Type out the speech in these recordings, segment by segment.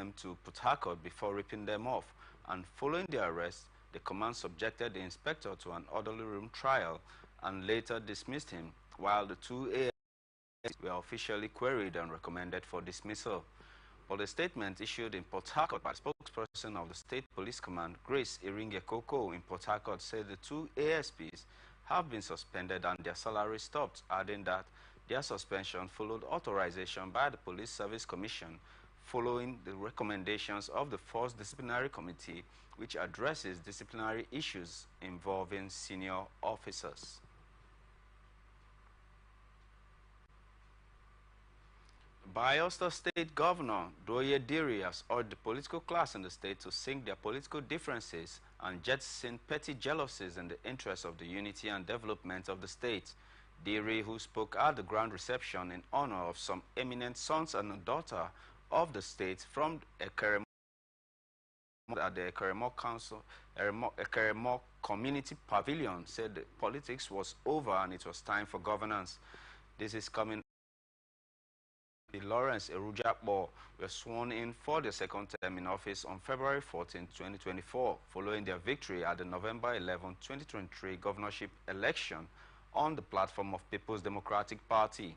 them to Port Harcourt before ripping them off, and following the arrest, the command subjected the inspector to an orderly room trial and later dismissed him, while the two ASPs were officially queried and recommended for dismissal. But a statement issued in Port Harcourt by the spokesperson of the State Police Command, Grace Iringekoko, in Port Harcourt, said the two ASPs have been suspended and their salary stopped, adding that their suspension followed authorization by the Police Service Commission following the recommendations of the Force Disciplinary Committee, which addresses disciplinary issues involving senior officers. Bayelsa State Governor Doye Diri has urged the political class in the state to sink their political differences and jettison petty jealousies in the interest of the unity and development of the state. Diri, who spoke at the grand reception in honor of some eminent sons and a daughter of the state from Ekeremo at the Ekeremo Community Pavilion, said that politics was over and it was time for governance. This is coming. Lawrence Erujakbo were sworn in for their second term in office on February 14, 2024, following their victory at the November 11, 2023 governorship election on the platform of People's Democratic Party.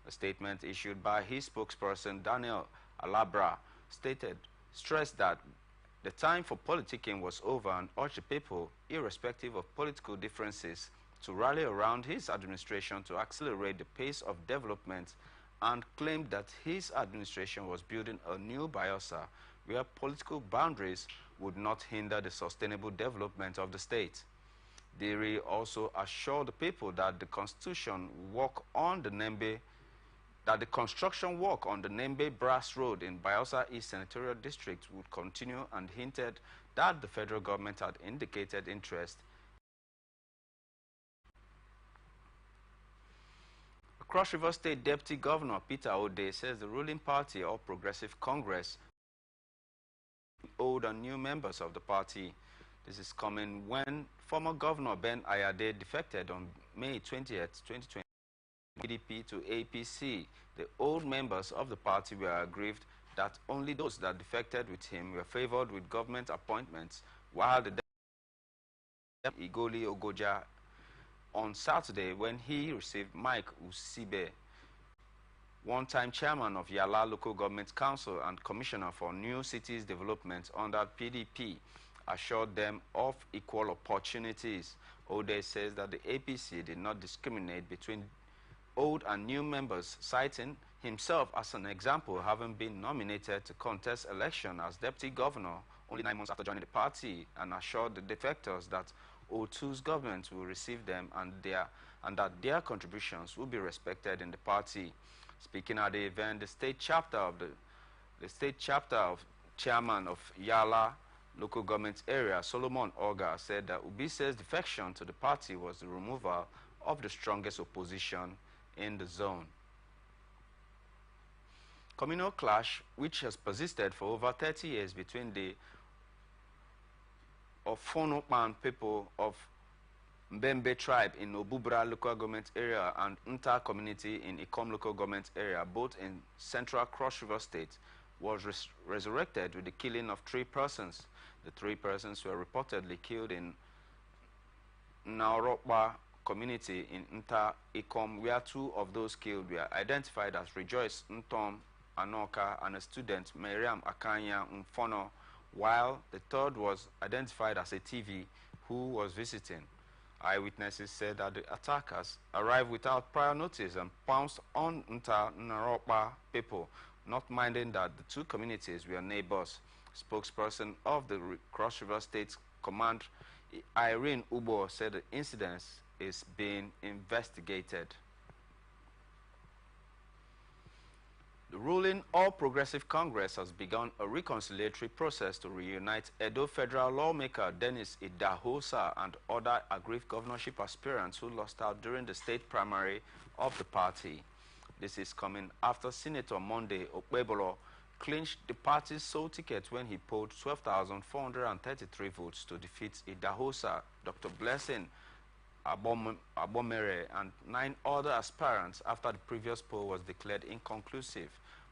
A statement issued by his spokesperson, Daniel Alabra, stressed that the time for politicking was over and urged the people, irrespective of political differences, to rally around his administration to accelerate the pace of development, and claimed that his administration was building a new Bayelsa where political boundaries would not hinder the sustainable development of the state. Diri also assured the people that the construction work on the Nembe Brass Road in Bayelsa East Senatorial District would continue, and hinted that the federal government had indicated interest. Cross River State Deputy Governor Peter Ode says the ruling party, All Progressive Congress, old and new members of the party. This is coming when former Governor Ben Ayade defected on May 20th, 2020, PDP to APC. The old members of the party were aggrieved that only those that defected with him were favored with government appointments, while the Igoli Ogoja on Saturday, when he received Mike Usibe, one-time chairman of Yala Local Government Council and Commissioner for New Cities Development under PDP, assured them of equal opportunities. Ode says that the APC did not discriminate between old and new members, citing himself as an example, having been nominated to contest election as deputy governor only 9 months after joining the party, and assured the defectors that O2's government will receive them and that their contributions will be respected in the party. Speaking at the event, the state chapter of chairman of Yala Local Government Area, Solomon Oga, said that Ubise's defection to the party was the removal of the strongest opposition in the zone. Communal clash, which has persisted for over 30 years between the Fonopan people of Mbembe tribe in Obubra local government area and Nta community in Ikom local government area, both in central Cross River State, was resurrected with the killing of 3 persons. The 3 persons were reportedly killed in Naurokpa community in Nta Ikom, where 2 of those killed were identified as Rejoice Ntom Anoka and a student, Miriam Akanya Mfono, while the 3rd was identified as a TV who was visiting. Eyewitnesses said that the attackers arrived without prior notice and pounced on Nta Naropa people, not minding that the 2 communities were neighbors. Spokesperson of the Cross River State Command, Irene Ubo, said the incident is being investigated. The ruling All Progressive Congress has begun a reconciliatory process to reunite Edo federal lawmaker Dennis Idahosa and other aggrieved governorship aspirants who lost out during the state primary of the party. This is coming after Senator Monday Okpebolo clinched the party's sole ticket when he polled 12,433 votes to defeat Idahosa, Dr. Blessing Abomere, and 9 other aspirants after the previous poll was declared inconclusive.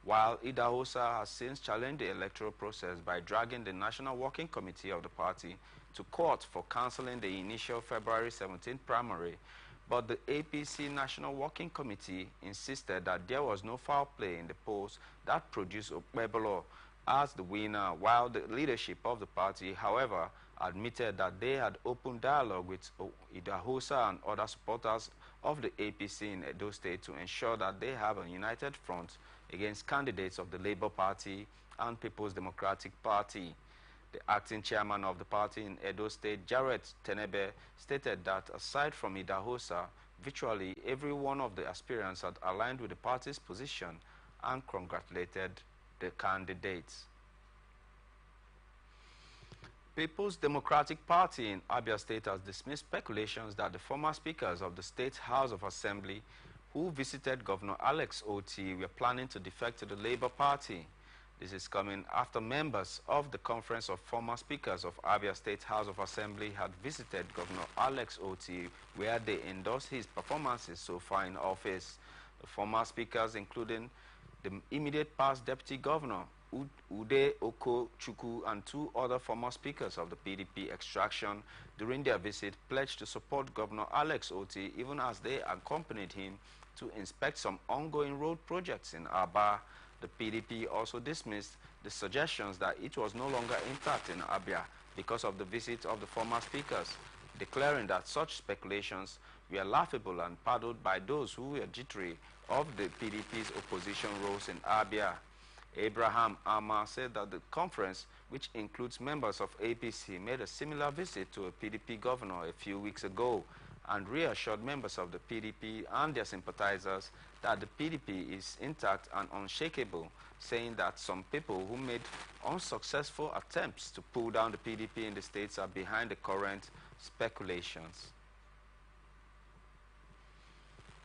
while Idahosa has since challenged the electoral process by dragging the National Working Committee of the party to court for cancelling the initial February 17th primary. But the APC National Working Committee insisted that there was no foul play in the polls that produced Okpebolo as the winner, while the leadership of the party, however, admitted that they had opened dialogue with Idahosa and other supporters of the APC in Edo State to ensure that they have a united front against candidates of the Labour Party and People's Democratic Party. The acting chairman of the party in Edo State, Jarrett Tenebe, stated that aside from Idahosa, virtually every one of the aspirants had aligned with the party's position and congratulated the candidates. People's Democratic Party in Abia State has dismissed speculations that the former speakers of the State House of Assembly who visited Governor Alex Oti were planning to defect to the Labour Party. This is coming after members of the Conference of Former Speakers of Abia State House of Assembly had visited Governor Alex Oti, where they endorsed his performances so far in office. The former speakers, including the immediate past Deputy Governor, Ude Oko Chukwu, and two other former speakers of the PDP extraction during their visit pledged to support Governor Alex Oti even as they accompanied him to inspect some ongoing road projects in Aba. The PDP also dismissed the suggestions that it was no longer intact in Abia because of the visit of the former speakers, declaring that such speculations were laughable and paddled by those who were jittery of the PDP's opposition roles in Abia. Abraham Ama said that the conference, which includes members of APC, made a similar visit to a PDP governor a few weeks ago and reassured members of the PDP and their sympathizers that the PDP is intact and unshakable, saying that some people who made unsuccessful attempts to pull down the PDP in the states are behind the current speculations.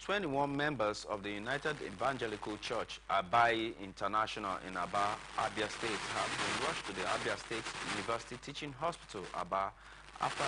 21 members of the United Evangelical Church, Abai International in Aba, Abia State, have been rushed to the Abia State University Teaching Hospital, Aba, after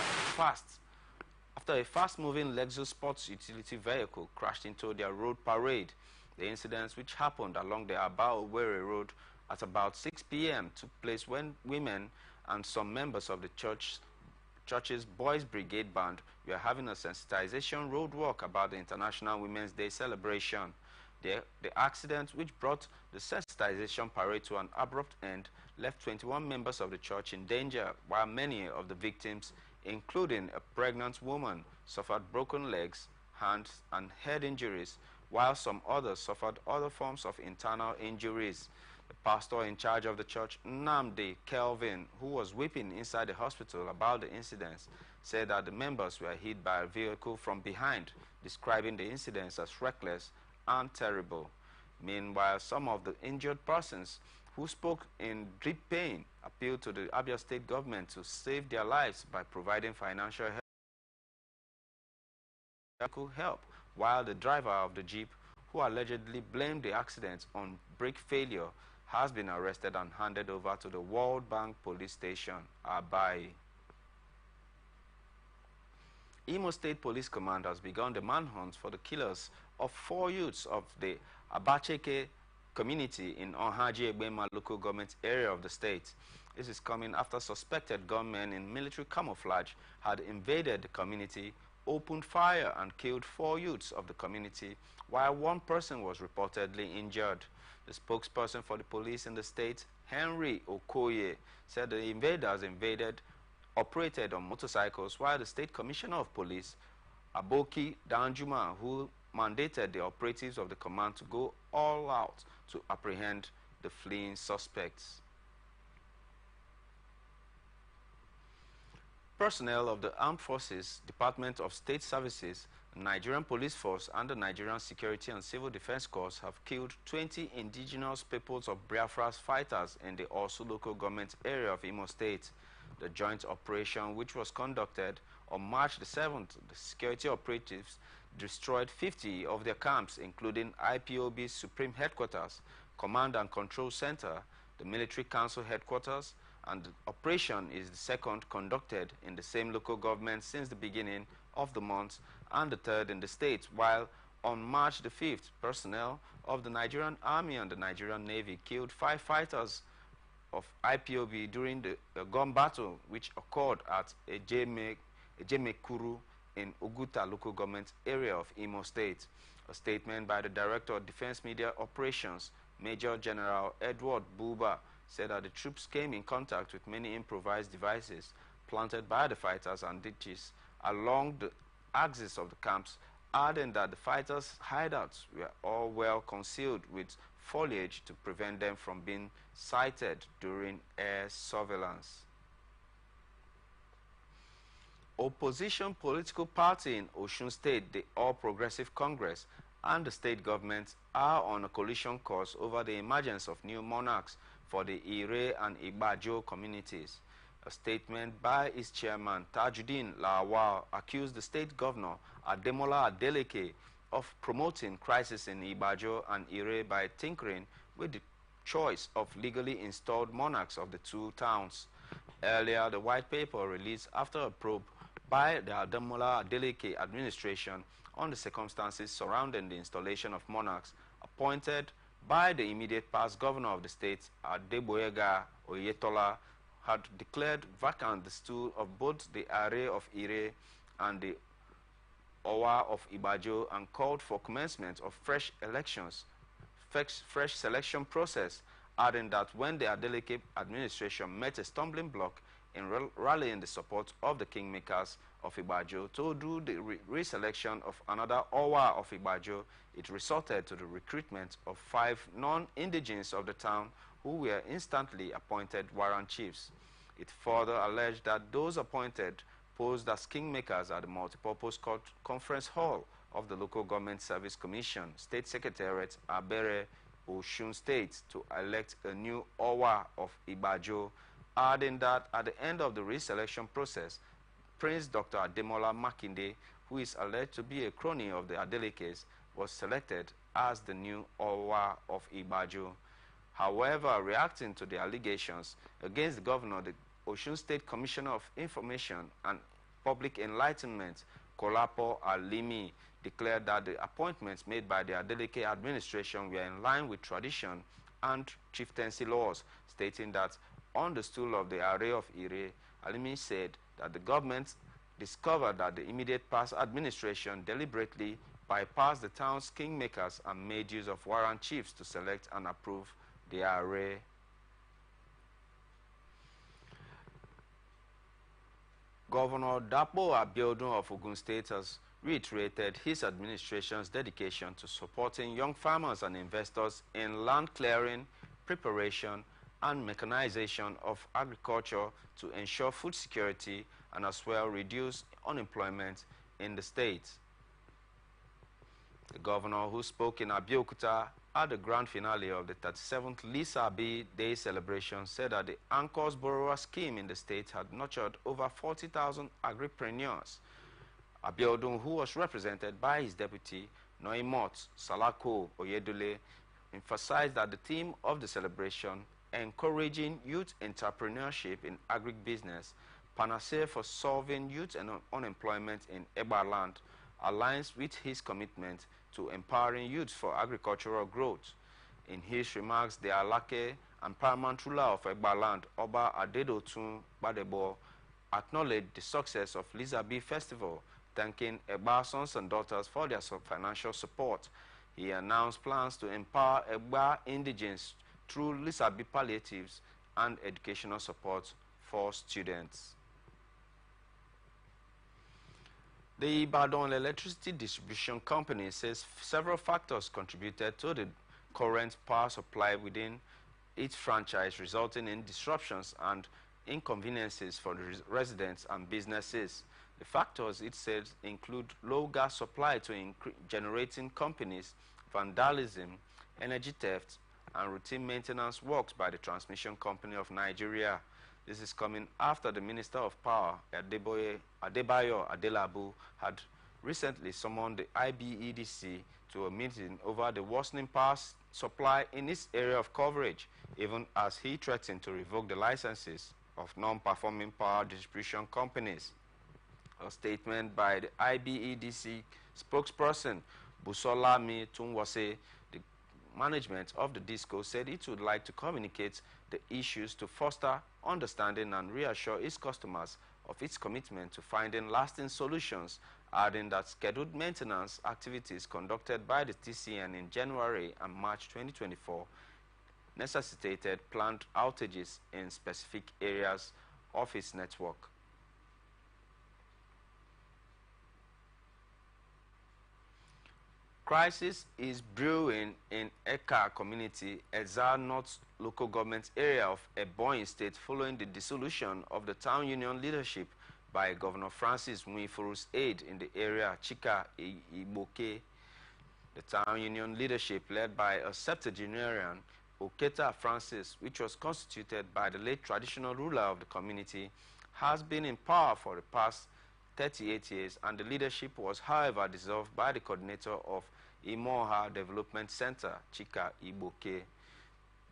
a fast-moving Lexus sports utility vehicle crashed into their road parade. The incidents, which happened along the Aba-Owerri Road at about 6 p.m., took place when women and some members of the church's Boys Brigade Band were having a sensitization road walk about the International Women's Day celebration. The accident, which brought the sensitization parade to an abrupt end, left 21 members of the church in danger, while many of the victims, including a pregnant woman, suffered broken legs, hands, and head injuries, while some others suffered other forms of internal injuries. The pastor in charge of the church, Nnamdi Kelvin, who was weeping inside the hospital about the incidents, said that the members were hit by a vehicle from behind, describing the incidents as reckless and terrible. Meanwhile, some of the injured persons who spoke in deep pain appealed to the Abia State government to save their lives by providing financial help, while the driver of the jeep, who allegedly blamed the accident on brake failure, has been arrested and handed over to the World Bank police station, Abai. Imo State Police Command has begun the manhunt for the killers of 4 youths of the Abacheke community in Onhaji Egbema local government area of the state. This is coming after suspected gunmen in military camouflage had invaded the community, opened fire and killed 4 youths of the community, while 1 person was reportedly injured. The spokesperson for the police in the state, Henry Okoye, said the invaders operated on motorcycles, while the State Commissioner of Police, Aboki Danjuma, who mandated the operatives of the command to go all out to apprehend the fleeing suspects. Personnel of the Armed Forces, Department of State Services, the Nigerian Police Force, and the Nigerian Security and Civil Defense Corps have killed 20 indigenous peoples of Biafra's fighters in the Osu local government area of Imo State. The joint operation, which was conducted on March the 7th, the security operatives destroyed 50 of their camps, including IPOB's Supreme Headquarters, Command and Control Center, the Military Council Headquarters, and the operation is the second conducted in the same local government since the beginning of the month and the third in the state, while On March the 5th, personnel of the Nigerian Army and the Nigerian Navy killed 5 fighters of IPOB during the gun battle which occurred at Ejemekuru in Oguta local government area of Imo State. A statement by the Director of Defense Media Operations, Major General Edward Buba, said that the troops came in contact with many improvised devices planted by the fighters and ditches along the axis of the camps, adding that the fighters' hideouts were all well concealed with foliage to prevent them from being sighted during air surveillance. Opposition political party in Osun State, the All Progressive Congress, and the state government are on a coalition course over the emergence of new monarchs for the Ire and Igbajo communities. A statement by its chairman, Tajuddin Lawal, accused the state governor, Ademola Adeleke, of promoting crisis in Igbajo and Ire by tinkering with the choice of legally installed monarchs of the two towns. Earlier, the white paper released after a probe by the Ademola Adeleke administration on the circumstances surrounding the installation of monarchs appointed by the immediate past governor of the state, Adeboyega Oyetola, had declared vacant the stool of both the Are of Ire and the Owa of Igbajo and called for commencement of fresh elections, fresh selection process, adding that when the Adeleke administration met a stumbling block in rallying the support of the kingmakers of Igbajo to do the reselection of another Owa of Igbajo, it resorted to the recruitment of 5 non-indigenes of the town who were instantly appointed warrant chiefs. It further alleged that those appointed posed as kingmakers at the multipurpose conference hall of the Local Government Service Commission, State Secretariat, Abere, Osun State, to elect a new Owa of Igbajo, adding that at the end of the reselection process, Prince Dr. Ademola Makinde, who is alleged to be a crony of the Adelekes, was selected as the new Owa of Igbajo. However, reacting to the allegations against the governor, the Osun State Commissioner of Information and Public Enlightenment, Kolapo Alimi, declared that the appointments made by the Adeleke administration were in line with tradition and chieftaincy laws, stating that on the stool of the Are of Ire, Alimi said that the government discovered that the immediate past administration deliberately bypassed the town's kingmakers and made use of warrant chiefs to select and approve the Are. Governor Dapo Abiodun of Ogun State has reiterated his administration's dedication to supporting young farmers and investors in land clearing, preparation, and mechanization of agriculture to ensure food security and as well reduce unemployment in the state. The governor, who spoke in Abeokuta at the grand finale of the 37th Lisabi Day celebration, said that the Anchors Borrower Scheme in the state had nurtured over 40,000 agripreneurs. Abiodun, who was represented by his deputy, Noimot Salako Oyedole, emphasized that the theme of the celebration, encouraging youth entrepreneurship in agribusiness, panacea for solving youth and unemployment in Eba land, aligns with his commitment to empowering youth for agricultural growth. In his remarks, the Alake and paramount ruler of Egba land, Oba Adedotun Badebo, acknowledged the success of Lisabi Festival, thanking Egba sons and daughters for their financial support. He announced plans to empower Egba indigenes through Lisabi palliatives and educational support for students. The Ibadan Electricity Distribution Company says several factors contributed to the current power supply within its franchise, resulting in disruptions and inconveniences for the residents and businesses. The factors, it says, include low gas supply to generating companies, vandalism, energy theft, and routine maintenance works by the Transmission Company of Nigeria. This is coming after the Minister of Power, Adebayo Adelabu, had recently summoned the IBEDC to a meeting over the worsening power supply in its area of coverage, even as he threatened to revoke the licenses of non-performing power distribution companies. A statement by the IBEDC spokesperson, Busolami Tunwase, the management of the disco, said it would like to communicate the issues to foster understanding and reassure its customers of its commitment to finding lasting solutions, adding that scheduled maintenance activities conducted by the TCN in January and March 2024 necessitated planned outages in specific areas of its network. Crisis is brewing in Eka community, Ezza North local government area of Ebonyi State, following the dissolution of the town union leadership by Governor Francis Muifuru's aide in the area, Chika Iboke. The town union leadership, led by a septuagenarian, Oketa Francis, which was constituted by the late traditional ruler of the community, has been in power for the past 38 years, and the leadership was, however, dissolved by the coordinator of Imoha Development Center, Chika Iboke.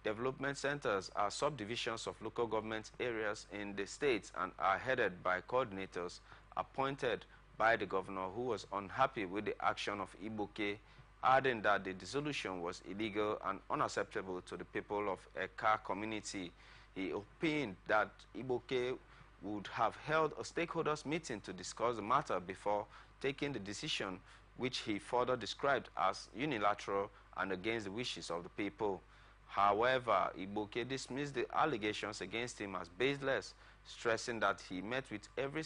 Development centers are subdivisions of local government areas in the states and are headed by coordinators appointed by the governor, who was unhappy with the action of Iboke, adding that the dissolution was illegal and unacceptable to the people of Eka community. He opined that Iboke would have held a stakeholders meeting to discuss the matter before taking the decision, which he further described as unilateral and against the wishes of the people. However, Iboke dismissed the allegations against him as baseless, stressing that he met with every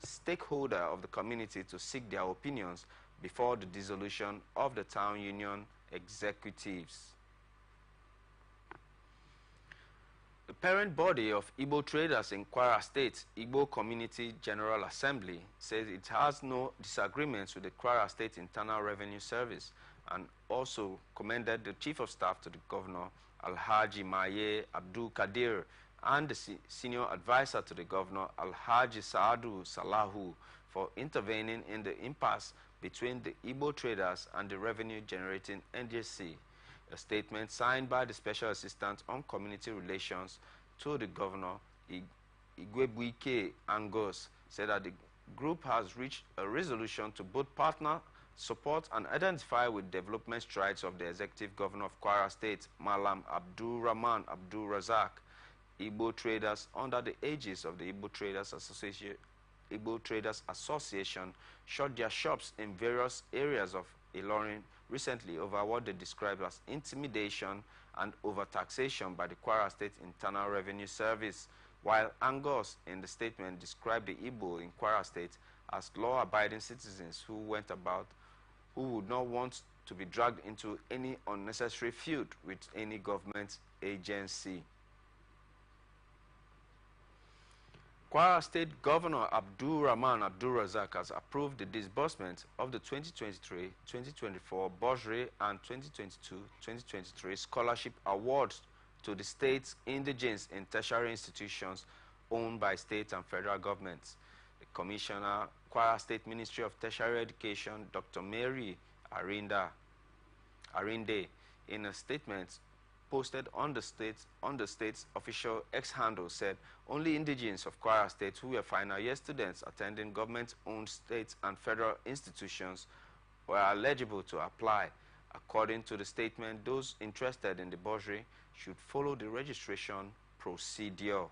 stakeholder of the community to seek their opinions before the dissolution of the town union executives. The parent body of Igbo traders in Kwara State, Igbo Community General Assembly, says it has no disagreements with the Kwara State Internal Revenue Service, and also commended the Chief of Staff to the Governor, Alhaji Maye Abdul Kadir, and the Senior Advisor to the Governor, Alhaji Saadu Salahu, for intervening in the impasse between the Igbo traders and the revenue-generating NJC. A statement signed by the Special Assistant on Community Relations to the Governor, Igwebuike Angus, said that the group has reached a resolution to both partner, support, and identify with development strides of the Executive Governor of Kwara State, Malam Abdul Rahman Abdul Razak. Igbo traders, under the aegis of the Igbo Traders Association, shut their shops in various areas of Ilorin recently over what they described as intimidation and overtaxation by the Kwara State Internal Revenue Service, while Angus in the statement described the Igbo in Kwara State as law-abiding citizens who would not want to be dragged into any unnecessary feud with any government agency. Kwara State Governor Abdul Rahman Abdul Razak has approved the disbursement of the 2023-2024 bursary and 2022-2023 scholarship awards to the state's indigents in tertiary institutions owned by state and federal governments. The Commissioner, Kwara State Ministry of Tertiary Education, Dr. Mary Arinde, in a statement posted on the state's official X handle, said only indigents of Kwara State who were final year students attending government-owned state and federal institutions were eligible to apply. According to the statement, those interested in the bursary should follow the registration procedure.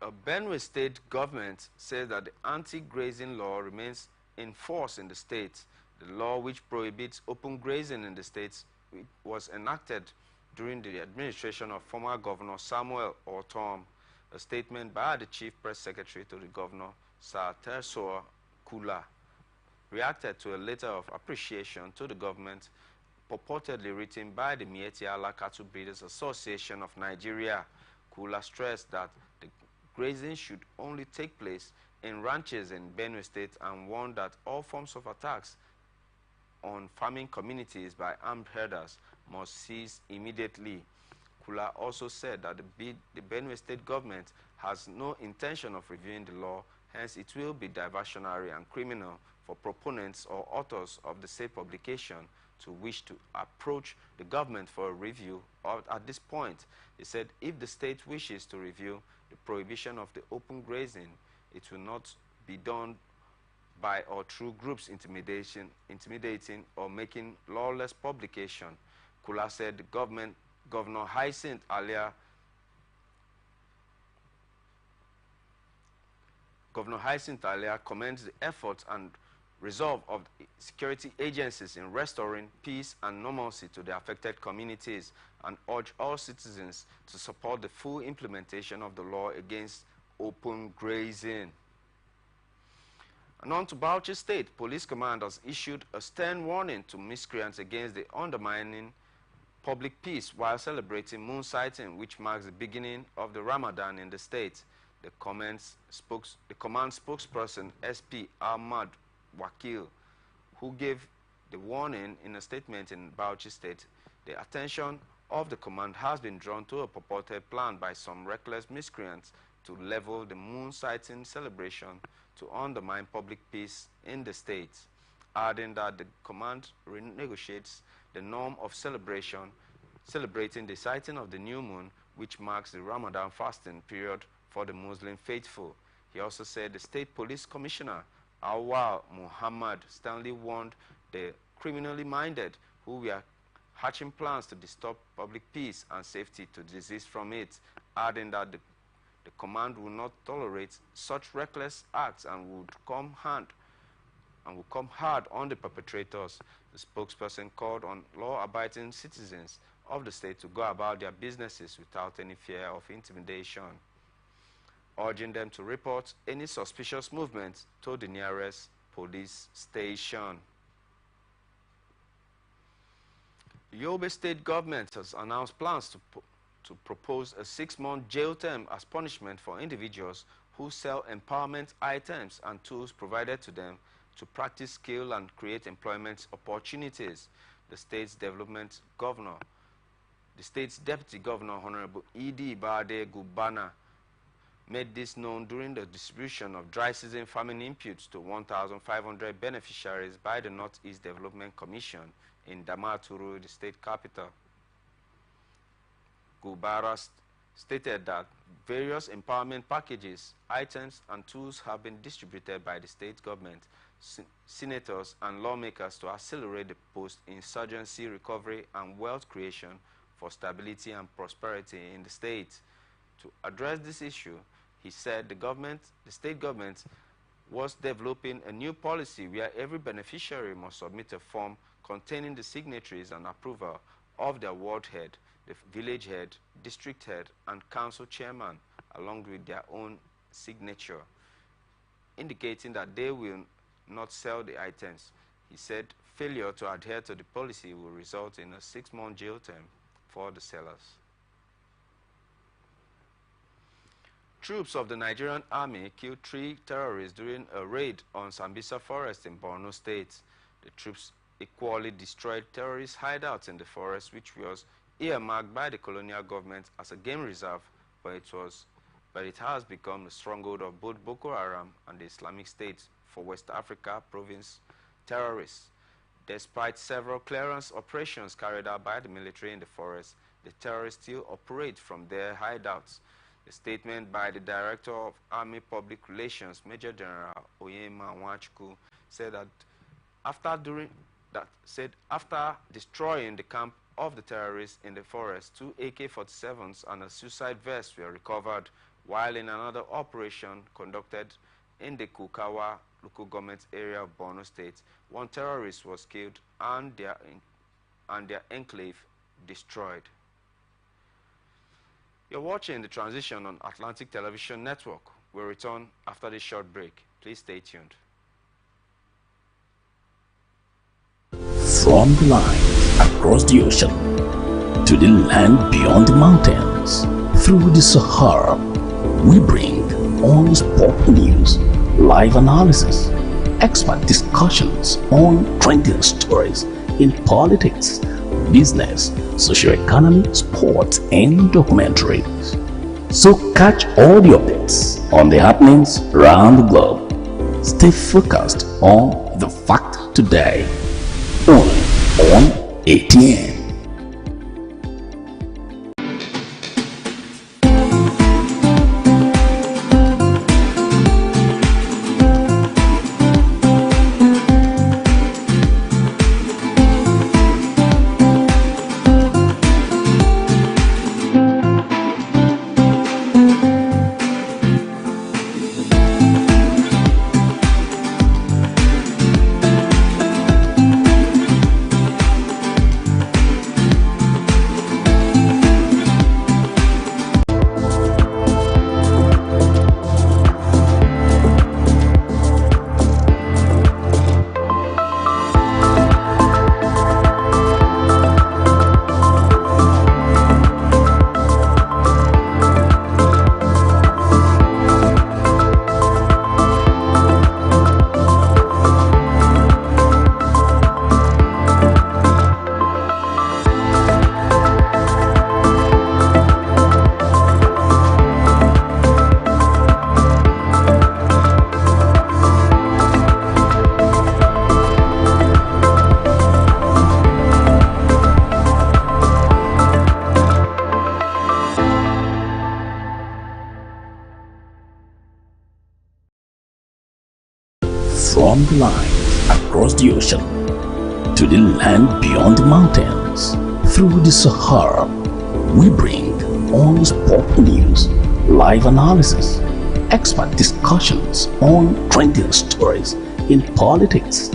A Benue State government says that the anti-grazing law remains in force in the state. The law, which prohibits open grazing in the states, was enacted during the administration of former Governor Samuel Ortom. A statement by the Chief Press Secretary to the Governor, Sir Tersoa Kula, reacted to a letter of appreciation to the government purportedly written by the Mieti Allah Cattle Breeders Association of Nigeria. Kula stressed that the grazing should only take place in ranches in Benue State and warned that all forms of attacks on farming communities by armed herders must cease immediately. Kula also said that the Benue State government has no intention of reviewing the law, hence it will be diversionary and criminal for proponents or authors of the said publication to wish to approach the government for a review. At this point, he said if the state wishes to review the prohibition of the open grazing, It will not be done by or through groups intimidating or making lawless publication. Kula said the Governor Hyacinth Alia commends the efforts and resolve of the security agencies in restoring peace and normalcy to the affected communities and urge all citizens to support the full implementation of the law against open grazing. And on to Bauchi State, police command has issued a stern warning to miscreants against the undermining public peace while celebrating moon sighting, which marks the beginning of the Ramadan in the state. The command spokesperson, SP Ahmad Wakil, who gave the warning in a statement in Bauchi State, the attention of the command has been drawn to a purported plan by some reckless miscreants to level the moon sighting celebration to undermine public peace in the state, adding that the command renegotiates the norm of celebrating the sighting of the new moon, which marks the Ramadan fasting period for the Muslim faithful. He also said the State Police Commissioner, Awal Muhammad Stanley, warned the criminally minded who were hatching plans to disturb public peace and safety to desist from it, adding that the command will not tolerate such reckless acts and would come hard on the perpetrators. The spokesperson called on law-abiding citizens of the state to go about their businesses without any fear of intimidation, urging them to report any suspicious movements to the nearest police station. The Yobe State government has announced plans to propose a 6-month jail term as punishment for individuals who sell empowerment items and tools provided to them to practice skill and create employment opportunities. The state's deputy governor, Honorable E.D. Bade Gubana, made this known during the distribution of dry season farming inputs to 1,500 beneficiaries by the Northeast Development Commission in Damaturu, the state capital. Gubara stated that various empowerment packages, items, and tools have been distributed by the state government, senators, and lawmakers to accelerate the post-insurgency recovery and wealth creation for stability and prosperity in the state. To address this issue, he said the state government was developing a new policy where every beneficiary must submit a form containing the signatories and approval of their ward head, the village head, district head, and council chairman, along with their own signature, indicating that they will not sell the items. He said failure to adhere to the policy will result in a 6-month jail term for the sellers. Troops of the Nigerian army killed 3 terrorists during a raid on Sambisa Forest in Borno State. The troops equally destroyed terrorist hideouts in the forest, which was earmarked by the colonial government as a game reserve, but it has become the stronghold of both Boko Haram and the Islamic State for West Africa province terrorists. Despite several clearance operations carried out by the military in the forest, the terrorists still operate from their hideouts. A statement by the Director of Army Public Relations, Major General Oyema Nwachukwu, said that after destroying the camp of the terrorists in the forest, 2 AK-47s and a suicide vest were recovered, while in another operation conducted in the Kukawa local government area of Borno State, 1 terrorist was killed and their enclave destroyed. You're watching The Transition on Atlantic Television Network. We'll return after this short break. Please stay tuned. From the line across the ocean to the land beyond the mountains, through the Sahara, we bring on sport news, live analysis, expert discussions on trending stories in politics, business, socio-economy, sports, and documentaries. So catch all the updates on the happenings around the globe. Stay focused on the fact today, only on ATN. from the lines across the ocean to the land beyond the mountains. Through the Sahara, we bring on-spot news, live analysis, expert discussions on trending stories in politics,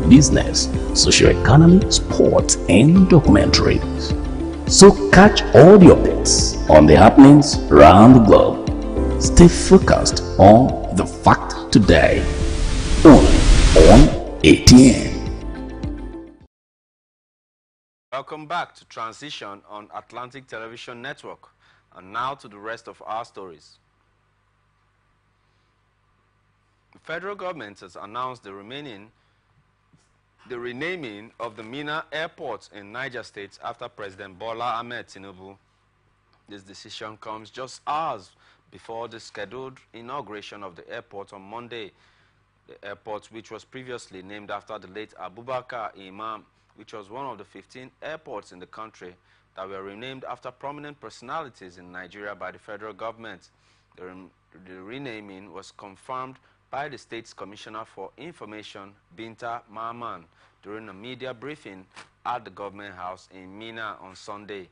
business, socio-economy, sports, and documentaries. So catch all the updates on the happenings around the globe. Stay focused on the fact today, only on ATN. Welcome back to Transition on Atlantic Television Network. And now to the rest of our stories. The federal government has announced the renaming of the Minna Airport in Niger State after President Bola Ahmed Tinubu. This decision comes just hours before the scheduled inauguration of the airport on Monday. The airport, which was previously named after the late Abubakar Imam, which was one of the 15 airports in the country that were renamed after prominent personalities in Nigeria by the federal government. The renaming was confirmed by the state's Commissioner for Information, Binta Mahaman, during a media briefing at the government house in Minna on Sunday.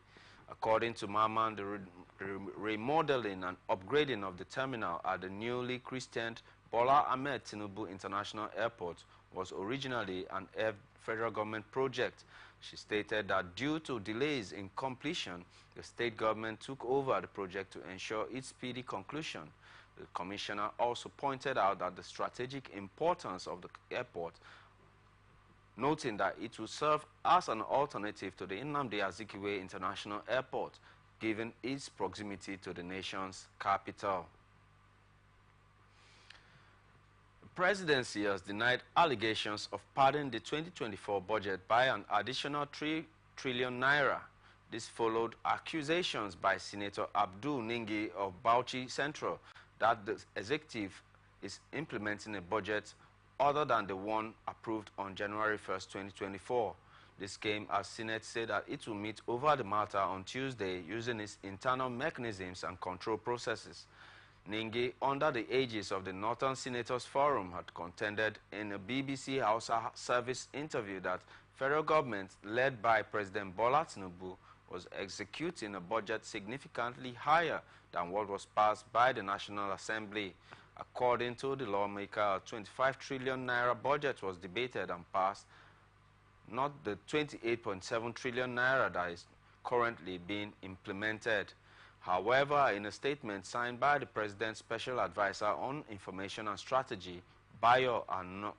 According to Mahaman, the remodeling and upgrading of the terminal at the newly christened Bola Ahmed Tinubu International Airport was originally an federal government project. She stated that due to delays in completion, the state government took over the project to ensure its speedy conclusion. The commissioner also pointed out that the strategic importance of the airport, noting that it will serve as an alternative to the Nnamdi Azikiwe International Airport, given its proximity to the nation's capital. The presidency has denied allegations of padding the 2024 budget by an additional 3 trillion naira. This followed accusations by Senator Abdul Ningi of Bauchi Central that the executive is implementing a budget other than the one approved on January 1st, 2024. This came as Senate said that it will meet over the matter on Tuesday using its internal mechanisms and control processes. Ningi, under the aegis of the Northern Senators Forum, had contended in a BBC Hausa Service interview that federal government, led by President Bola Tinubu, was executing a budget significantly higher than what was passed by the National Assembly. According to the lawmaker, a 25 trillion naira budget was debated and passed, not the 28.7 trillion naira that is currently being implemented. However, in a statement signed by the President's Special Advisor on Information and Strategy, Bayo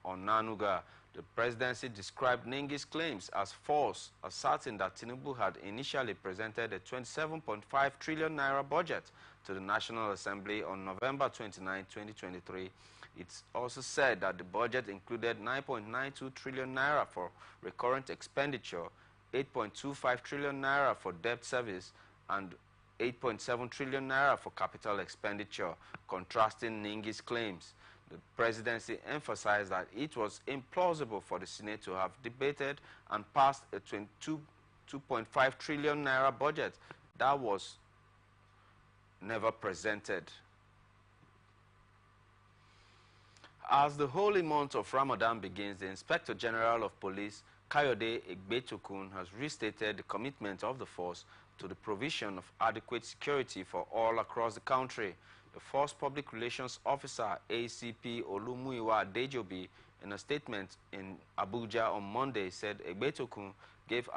Onanuga, the presidency described Ningi's claims as false, asserting that Tinubu had initially presented a 27.5 trillion naira budget to the National Assembly on November 29, 2023. It's also said that the budget included 9.92 trillion naira for recurrent expenditure, 8.25 trillion naira for debt service, and 8.7 trillion naira for capital expenditure, contrasting Ningi's claims. The presidency emphasized that it was implausible for the Senate to have debated and passed a 2.5 trillion naira budget that was never presented. As the holy month of Ramadan begins, the Inspector General of Police, Kayode Egbetokun, has restated the commitment of the force to the provision of adequate security for all across the country. The Force Public Relations Officer, ACP Olumuyiwa Adejobi, in a statement in Abuja on Monday, said Egbetokun gave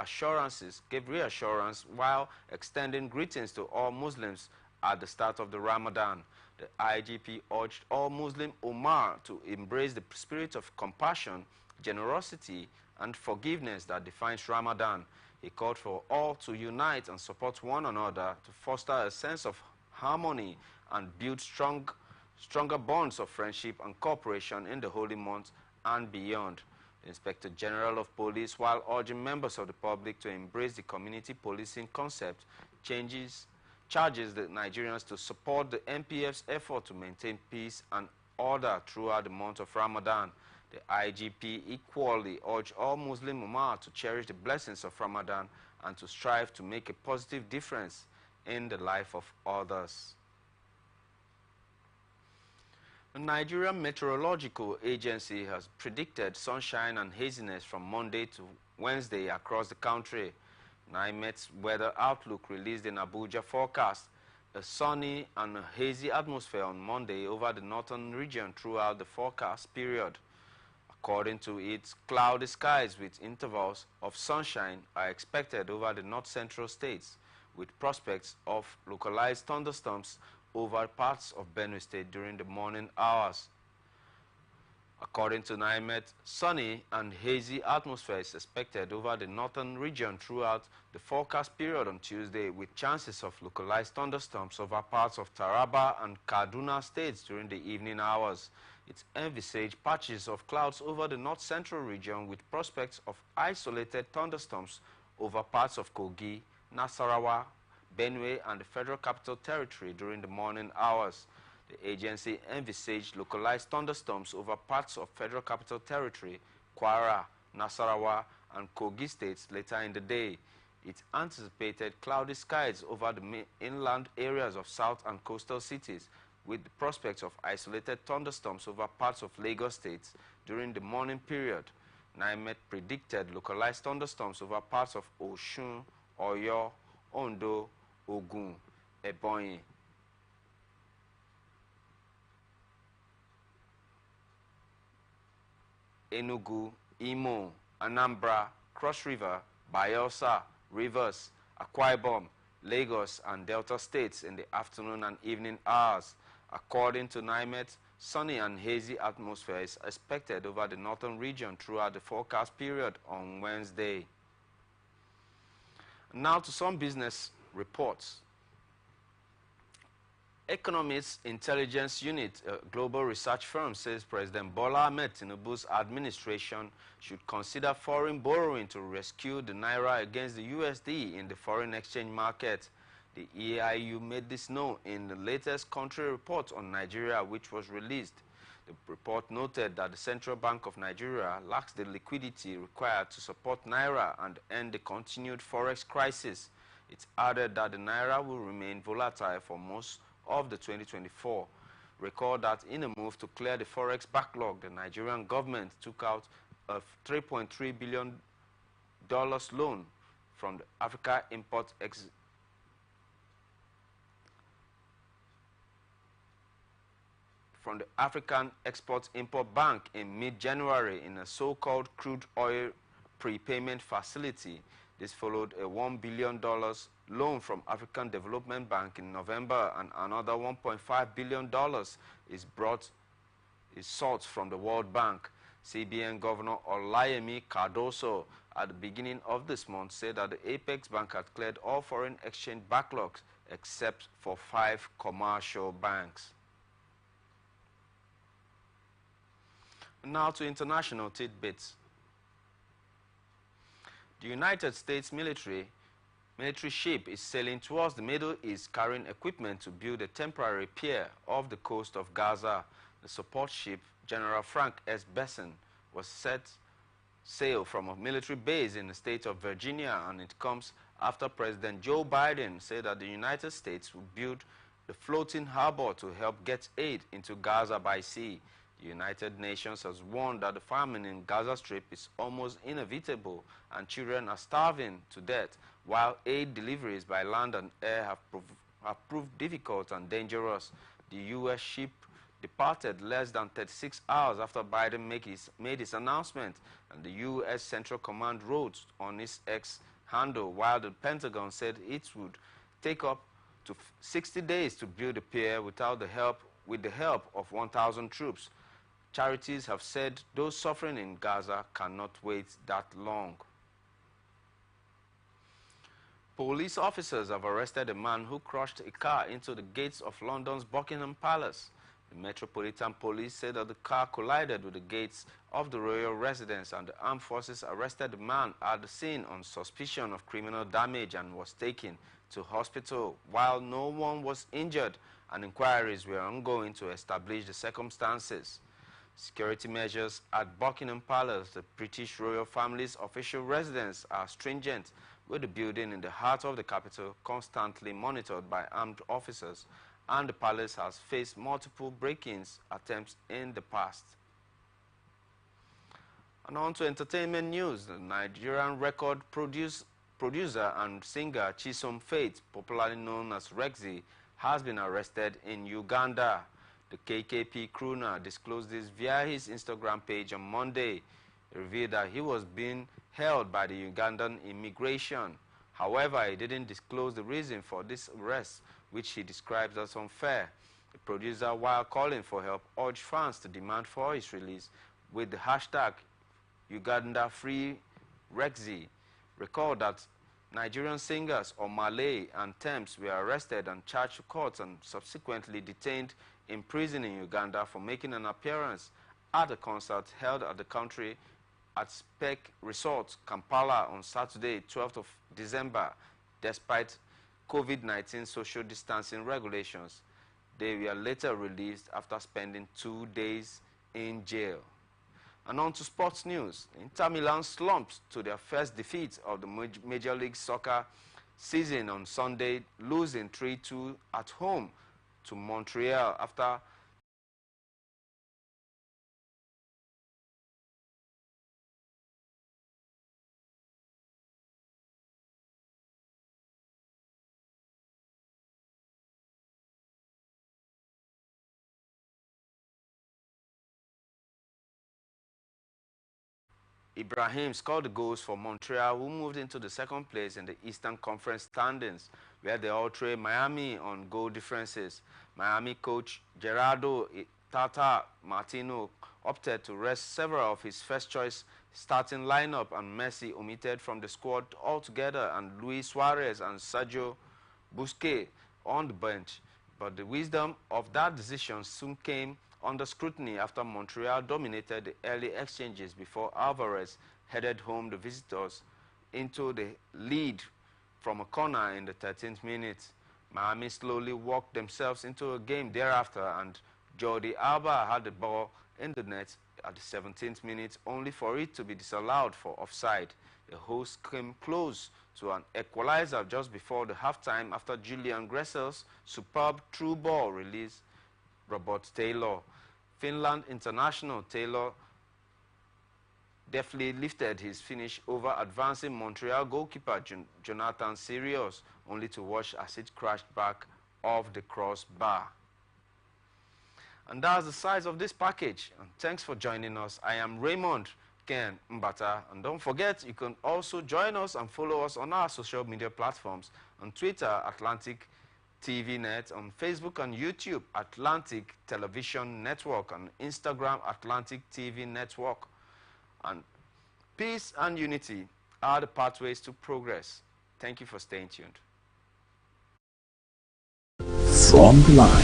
reassurance while extending greetings to all Muslims at the start of the Ramadan. The IGP urged all Muslim Ummah to embrace the spirit of compassion, generosity, and forgiveness that defines Ramadan. He called for all to unite and support one another to foster a sense of harmony and build stronger bonds of friendship and cooperation in the holy month and beyond. The Inspector General of Police, while urging members of the public to embrace the community policing concept, charges the Nigerians to support the NPF's effort to maintain peace and order throughout the month of Ramadan. The IGP equally urged all Muslim Ummah to cherish the blessings of Ramadan and to strive to make a positive difference in the life of others. The Nigerian Meteorological Agency has predicted sunshine and haziness from Monday to Wednesday across the country. NIMET's weather outlook released in Abuja forecast a sunny and a hazy atmosphere on Monday over the northern region throughout the forecast period. According to it, cloudy skies with intervals of sunshine are expected over the north-central states, with prospects of localized thunderstorms over parts of Benue State during the morning hours. According to NIMET, sunny and hazy atmosphere is expected over the northern region throughout the forecast period on Tuesday, with chances of localized thunderstorms over parts of Taraba and Kaduna states during the evening hours. It envisaged patches of clouds over the north-central region with prospects of isolated thunderstorms over parts of Kogi, Nasarawa, Benue, and the Federal Capital Territory during the morning hours. The agency envisaged localized thunderstorms over parts of Federal Capital Territory, Kwara, Nasarawa, and Kogi states later in the day. It anticipated cloudy skies over the inland areas of south and coastal cities, with the prospects of isolated thunderstorms over parts of Lagos states during the morning period. NIMET predicted localized thunderstorms over parts of Osun, Oyo, Ondo, Ogun, Ebonyi, Enugu, Imo, Anambra, Cross River, Bayelsa, Rivers, Akwa Ibom, Lagos, and Delta states in the afternoon and evening hours. According to NIMET, sunny and hazy atmosphere is expected over the northern region throughout the forecast period on Wednesday. Now to some business reports. Economist Intelligence Unit, a global research firm, says President Bola Ahmed Tinubu's administration should consider foreign borrowing to rescue the naira against the USD in the foreign exchange market. The EIU made this known in the latest country report on Nigeria, which was released. The report noted that the Central Bank of Nigeria lacks the liquidity required to support naira and end the continued forex crisis. It added that the naira will remain volatile for most of the 2024. Recall that in a move to clear the forex backlog, the Nigerian government took out a $3.3 billion loan from the African Export-Import Bank in mid-January in a so-called crude oil prepayment facility. This followed a $1 billion loan from African Development Bank in November, and another $1.5 billion is sought from the World Bank. CBN Governor Olayemi Cardoso at the beginning of this month said that the Apex Bank had cleared all foreign exchange backlogs except for 5 commercial banks. Now to international tidbits. The United States military ship is sailing towards the Middle East carrying equipment to build a temporary pier off the coast of Gaza. The support ship, General Frank S. Besson, was set sail from a military base in the state of Virginia, and it comes after President Joe Biden said that the United States would build the floating harbor to help get aid into Gaza by sea. The United Nations has warned that the famine in Gaza Strip is almost inevitable and children are starving to death, while aid deliveries by land and air have proved difficult and dangerous. The U.S. ship departed less than 36 hours after Biden made his announcement, and the U.S. Central Command wrote on its X handle, while the Pentagon said it would take up to 60 days to build a pier with the help of 1,000 troops. Charities have said those suffering in Gaza cannot wait that long. Police officers have arrested a man who crushed a car into the gates of London's Buckingham Palace. The Metropolitan Police said that the car collided with the gates of the royal residence, and the armed forces arrested the man at the scene on suspicion of criminal damage and was taken to hospital. While no one was injured, and inquiries were ongoing to establish the circumstances. Security measures at Buckingham Palace, the British royal family's official residence, are stringent, with the building in the heart of the capital constantly monitored by armed officers and the palace has faced multiple break-ins attempts in the past. And on to entertainment news. The Nigerian record producer and singer Chisom Faith, popularly known as Rexy, has been arrested in Uganda. The KKP crooner disclosed this via his Instagram page on Monday. He revealed that he was being held by the Ugandan immigration. However, he didn't disclose the reason for this arrest, which he describes as unfair. The producer, while calling for help, urged fans to demand for his release with the hashtag Uganda Free Rexy. Recall that Nigerian singers Omale and Thames were arrested and charged to court and subsequently detained in prison in Uganda for making an appearance at a concert held at the country at Spec Resort, Kampala on Saturday, 12th of December, despite COVID-19 social distancing regulations. They were later released after spending 2 days in jail. And on to sports news. Inter Milan slumped to their first defeat of the Major League Soccer season on Sunday, losing 3-2 at home to Montreal after Ibrahim scored the goals for Montreal, who moved into the second place in the Eastern Conference standings, where they all trail Miami on goal differences. Miami coach Gerardo Tata Martino opted to rest several of his first-choice starting lineup, and Messi omitted from the squad altogether, and Luis Suarez and Sergio Busquets on the bench. But the wisdom of that decision soon came under scrutiny after Montreal dominated the early exchanges before Alvarez headed home the visitors into the lead from a corner in the 13th minute. Miami slowly walked themselves into a game thereafter, and Jordi Alba had the ball in the net at the 17th minute, only for it to be disallowed for offside. The hosts came close to an equalizer just before the halftime after Julian Gressel's superb through ball released Robert Taylor. Finland international Taylor deftly lifted his finish over advancing Montreal goalkeeper Jonathan Sirius, only to watch as it crashed back off the crossbar. And that's the size of this package. And thanks for joining us. I am Raymond Ken Mbata. And don't forget, you can also join us and follow us on our social media platforms. On Twitter, Atlantic TV Net, on Facebook and YouTube, Atlantic Television Network, on Instagram, Atlantic TV Network. And peace and unity are the pathways to progress. Thank you for staying tuned. From the line.